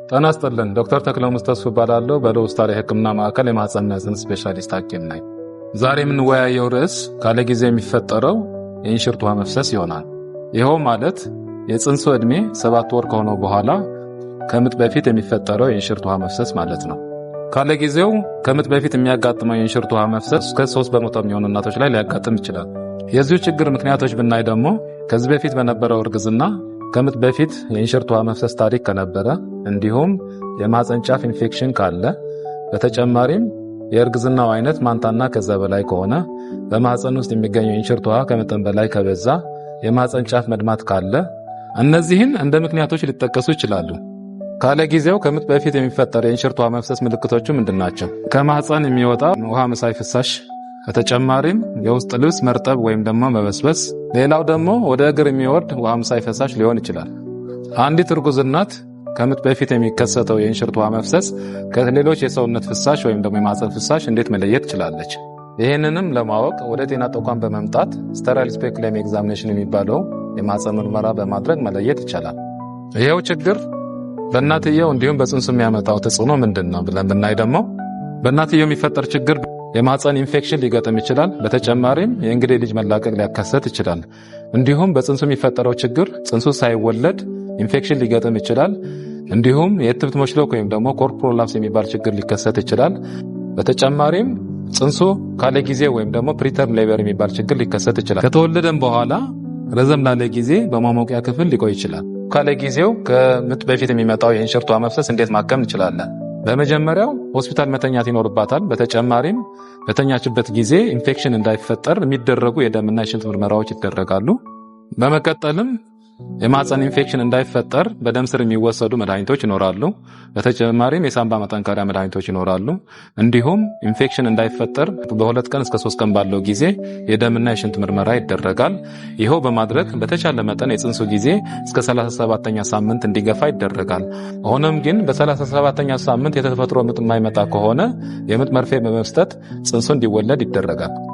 ጤና ይስጥልን። ዶክተር ተክለሙስ ተስፉ እባላለሁ። በሎስታር የሕክምና ማዕከል የማህፀንና ጽንስ ስፔሻሊስት ሐኪም ነኝ። ዛሬ የምንወያየው ርዕስ ካለ ጊዜ የሚፈጠረው የእንሽርት ውሃ መፍሰስ ይሆናል። ይኸው ማለት የጽንሱ ዕድሜ 7 ወር ከሆነው በኋላ ከምጥ በፊት የሚፈጠረው የእንሽርት ውሃ መፍሰስ ማለት ነው። ካለ ጊዜው ከምጥ በፊት የሚያጋጥመው የእንሽርት ውሃ መፍሰስ እስከ 3% የሚሆኑ እናቶች ላይ ሊያጋጥም ይችላል። የዚሁ ችግር ምክንያቶች ብናይ ደግሞ ከዚህ በፊት በነበረው እርግዝና ከምጥ በፊት የእንሽርት ውሃ መፍሰስ ታሪክ ከነበረ፣ እንዲሁም የማህፀን ጫፍ ኢንፌክሽን ካለ፣ በተጨማሪም የእርግዝናው አይነት ማንታና ከዛ በላይ ከሆነ፣ በማህፀን ውስጥ የሚገኘው የእንሽርት ውሃ ከመጠን በላይ ከበዛ፣ የማህፀን ጫፍ መድማት ካለ፣ እነዚህን እንደ ምክንያቶች ሊጠቀሱ ይችላሉ። ካለ ጊዜው ከምጥ በፊት የሚፈጠር የእንሽርት ውሃ መፍሰስ ምልክቶቹ ምንድናቸው? ከማህፀን የሚወጣ ውሃ መሳይ ፍሳሽ፣ በተጨማሪም የውስጥ ልብስ መርጠብ ወይም ደግሞ መበስበስ። ሌላው ደግሞ ወደ እግር የሚወርድ ውሃ መሳይ ፈሳሽ ሊሆን ይችላል። አንዲት እርጉዝ እናት ከምጥ በፊት የሚከሰተው የእንሽርት ውሃ መፍሰስ ከሌሎች የሰውነት ፍሳሽ ወይም ደግሞ የማህፀን ፍሳሽ እንዴት መለየት ትችላለች? ይህንንም ለማወቅ ወደ ጤና ተቋም በመምጣት ስቴራይል ስፔኩለም ኤግዛሚኔሽን የሚባለው የማህፀን ምርመራ በማድረግ መለየት ይቻላል። ይሄው ችግር በእናትየው እንዲሁም በጽንሱ የሚያመጣው ተጽዕኖ ምንድነው ብለን ብናይ ደግሞ በእናትየው የሚፈጠር ችግር የማህፀን ኢንፌክሽን ሊገጥም ይችላል። በተጨማሪም የእንግዴ ልጅ መላቀቅ ሊያከሰት ይችላል። እንዲሁም በጽንሱ የሚፈጠረው ችግር ጽንሱ ሳይወለድ ኢንፌክሽን ሊገጥም ይችላል። እንዲሁም የእትብት መሽሎክ ወይም ደግሞ ኮርድ ፕሮላፕስ የሚባል ችግር ሊከሰት ይችላል። በተጨማሪም ጽንሱ ካለ ጊዜ ወይም ደግሞ ፕሪተርም ሌበር የሚባል ችግር ሊከሰት ይችላል። ከተወለደም በኋላ ረዘም ላለ ጊዜ በማሞቂያ ክፍል ሊቆይ ይችላል። ካለ ጊዜው ከምጥ በፊት የሚመጣው የእንሽርት ውሃ መፍሰስ እንዴት ማከም እንችላለን? በመጀመሪያው ሆስፒታል መተኛት ይኖርባታል። በተጨማሪም በተኛችበት ጊዜ ኢንፌክሽን እንዳይፈጠር የሚደረጉ የደምና የሽንት ምርመራዎች ይደረጋሉ። በመቀጠልም የማህፀን ኢንፌክሽን እንዳይፈጠር በደም ስር የሚወሰዱ መድኃኒቶች ይኖራሉ። በተጨማሪም የሳምባ መጠንከሪያ መድኃኒቶች ይኖራሉ። እንዲሁም ኢንፌክሽን እንዳይፈጠር በ2 ቀን እስከ 3 ቀን ባለው ጊዜ የደምና የሽንት ምርመራ ይደረጋል። ይኸው በማድረግ በተቻለ መጠን የጽንሱ ጊዜ እስከ 37ኛ ሳምንት እንዲገፋ ይደረጋል። ሆኖም ግን በ37ኛ ሳምንት የተፈጥሮ ምጥ የማይመጣ ከሆነ የምጥ መርፌ በመስጠት ጽንሱ እንዲወለድ ይደረጋል።